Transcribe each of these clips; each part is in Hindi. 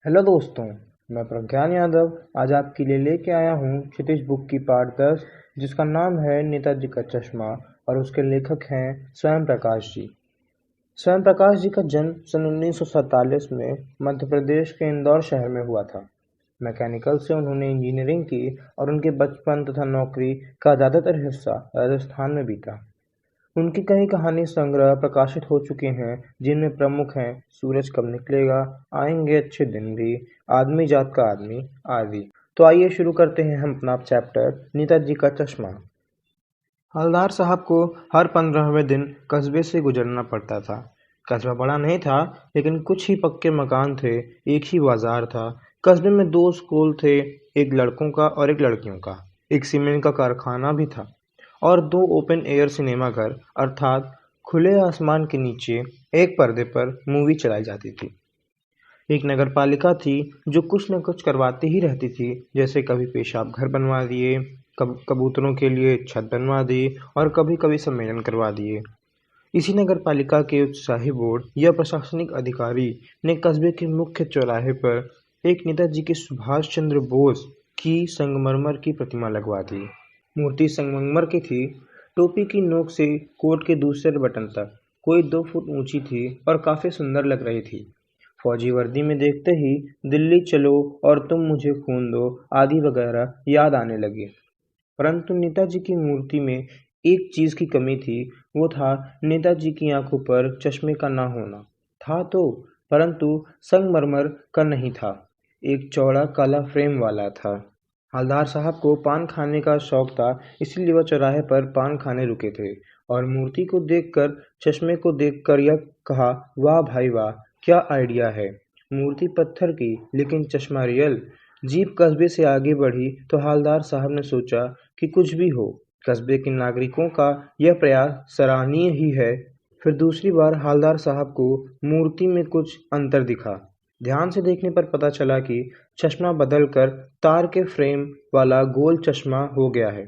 हेलो दोस्तों, मैं प्रज्ञान यादव आज आपके लिए लेके आया हूँ क्षितिज बुक की पाठ 10 जिसका नाम है नेताजी का चश्मा और उसके लेखक हैं स्वयं प्रकाश जी। स्वयं प्रकाश जी का जन्म सन 1947 में मध्य प्रदेश के इंदौर शहर में हुआ था। मैकेनिकल से उन्होंने इंजीनियरिंग की और उनके बचपन तथा नौकरी का ज़्यादातर हिस्सा राजस्थान में बीता। उनकी कई कहानी संग्रह प्रकाशित हो चुके हैं जिनमें प्रमुख हैं सूरज कब निकलेगा, आएंगे अच्छे दिन भी, आदमी जात का आदमी आदि। तो आइए शुरू करते हैं हम अपना चैप्टर नेताजी का चश्मा। हवलदार साहब को हर 15वें दिन कस्बे से गुजरना पड़ता था। कस्बा बड़ा नहीं था लेकिन कुछ ही पक्के मकान थे, एक ही बाजार था। कस्बे में 2 स्कूल थे, एक लड़कों का और एक लड़कियों का। एक सीमेंट का कारखाना भी था और 2 ओपन एयर सिनेमा घर अर्थात खुले आसमान के नीचे एक पर्दे पर मूवी चलाई जाती थी। एक नगरपालिका थी जो कुछ न कुछ करवाती ही रहती थी, जैसे कभी पेशाब घर बनवा दिए, कबूतरों के लिए छत बनवा दी और कभी कभी सम्मेलन करवा दिए। इसी नगरपालिका के उत्साही बोर्ड या प्रशासनिक अधिकारी ने कस्बे के मुख्य चौराहे पर एक नेताजी के सुभाष चंद्र बोस की संगमरमर की प्रतिमा लगवा दी। मूर्ति संगमरमर की थी, टोपी की नोक से कोट के दूसरे बटन तक कोई 2 फुट ऊंची थी और काफी सुंदर लग रही थी। फौजी वर्दी में देखते ही दिल्ली चलो और तुम मुझे खून दो आदि वगैरह याद आने लगे। परंतु नेताजी की मूर्ति में एक चीज की कमी थी, वो था नेताजी की आंखों पर चश्मे का ना होना। था तो, परंतु संगमरमर का नहीं था, एक चौड़ा काला फ्रेम वाला था। हवलदार साहब को पान खाने का शौक था, इसीलिए वह चौराहे पर पान खाने रुके थे और मूर्ति को देखकर, चश्मे को देखकर यह कहा, वाह भाई वाह, क्या आइडिया है। मूर्ति पत्थर की लेकिन चश्मा रियल। जीप कस्बे से आगे बढ़ी तो हवलदार साहब ने सोचा कि कुछ भी हो, कस्बे के नागरिकों का यह प्रयास सराहनीय ही है। फिर दूसरी बार हवलदार साहब को मूर्ति में कुछ अंतर दिखा। ध्यान से देखने पर पता चला कि चश्मा बदलकर तार के फ्रेम वाला गोल चश्मा हो गया है।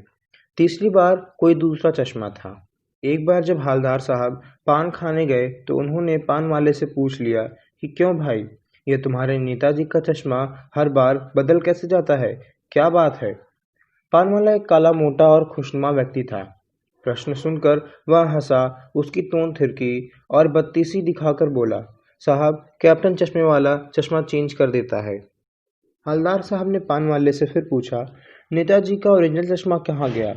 तीसरी बार कोई दूसरा चश्मा था। एक बार जब हवलदार साहब पान खाने गए तो उन्होंने पान वाले से पूछ लिया कि क्यों भाई, ये तुम्हारे नेताजी का चश्मा हर बार बदल कैसे जाता है, क्या बात है। पान वाला एक काला मोटा और खुशनुमा व्यक्ति था। प्रश्न सुनकर वह हंसा, उसकी टोन थिरकी और बत्तीसी दिखाकर बोला, साहब कैप्टन चश्मे वाला चश्मा चेंज कर देता है। हवलदार साहब ने पान वाले से फिर पूछा, नेताजी का ओरिजिनल चश्मा कहाँ गया।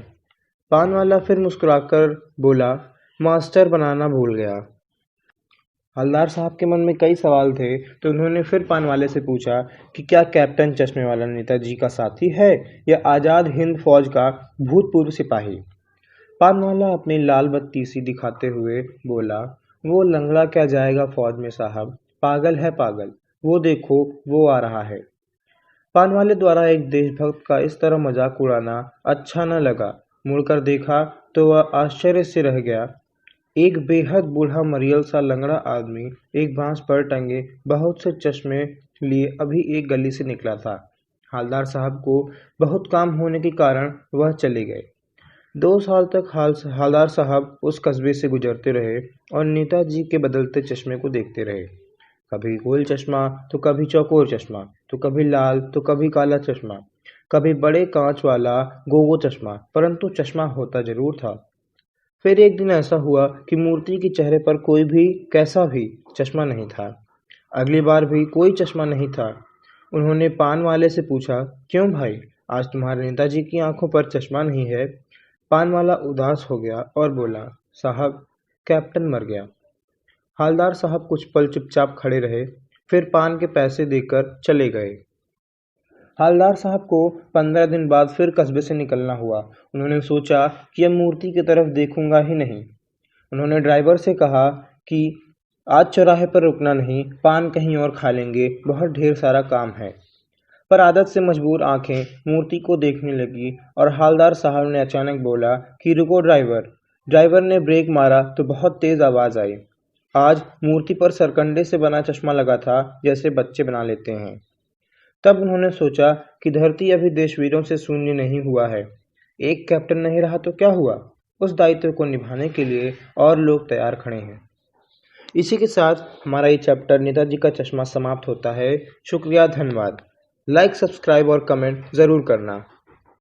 पान वाला फिर मुस्कुराकर बोला, मास्टर बनाना भूल गया। हवलदार साहब के मन में कई सवाल थे तो उन्होंने फिर पान वाले से पूछा कि क्या कैप्टन चश्मे वाला नेताजी का साथी है या आज़ाद हिंद फौज का भूतपूर्व सिपाही। पान वाला अपनी लाल बत्ती सी दिखाते हुए बोला, वो लंगड़ा क्या जाएगा फौज में साहब, पागल है पागल, वो देखो वो आ रहा है। पान वाले द्वारा एक देशभक्त का इस तरह मजाक उड़ाना अच्छा न लगा। मुड़कर देखा तो वह आश्चर्य से रह गया। एक बेहद बूढ़ा मरियल सा लंगड़ा आदमी एक बांस पर टंगे बहुत से चश्मे लिए अभी एक गली से निकला था। हवलदार साहब को बहुत काम होने के कारण वह चले गए। 2 साल तक हवलदार साहब उस कस्बे से गुजरते रहे और नेताजी के बदलते चश्मे को देखते रहे। कभी गोल चश्मा तो कभी चौकोर चश्मा, तो कभी लाल तो कभी काला चश्मा, कभी बड़े कांच वाला गोगो चश्मा, परंतु चश्मा होता जरूर था। फिर एक दिन ऐसा हुआ कि मूर्ति के चेहरे पर कोई भी कैसा भी चश्मा नहीं था। अगली बार भी कोई चश्मा नहीं था। उन्होंने पान वाले से पूछा, क्यों भाई, आज तुम्हारे नेताजी की आंखों पर चश्मा नहीं है। पान वाला उदास हो गया और बोला, साहब कैप्टन मर गया। हवलदार साहब कुछ पल चुपचाप खड़े रहे, फिर पान के पैसे देकर चले गए। हवलदार साहब को 15 दिन बाद फिर कस्बे से निकलना हुआ। उन्होंने सोचा कि अब मूर्ति की तरफ देखूंगा ही नहीं। उन्होंने ड्राइवर से कहा कि आज चौराहे पर रुकना नहीं, पान कहीं और खा लेंगे, बहुत ढेर सारा काम है। पर आदत से मजबूर आंखें मूर्ति को देखने लगी और हवलदार साहब ने अचानक बोला कि रुको ड्राइवर। ड्राइवर ने ब्रेक मारा तो बहुत तेज आवाज आई। आज मूर्ति पर सरकंडे से बना चश्मा लगा था, जैसे बच्चे बना लेते हैं। तब उन्होंने सोचा कि धरती अभी देशवीरों से शून्य नहीं हुआ है। एक कैप्टन नहीं रहा तो क्या हुआ, उस दायित्व को निभाने के लिए और लोग तैयार खड़े हैं। इसी के साथ हमारा ये चैप्टर नेताजी का चश्मा समाप्त होता है। शुक्रिया, धन्यवाद। लाइक, सब्सक्राइब और कमेंट ज़रूर करना।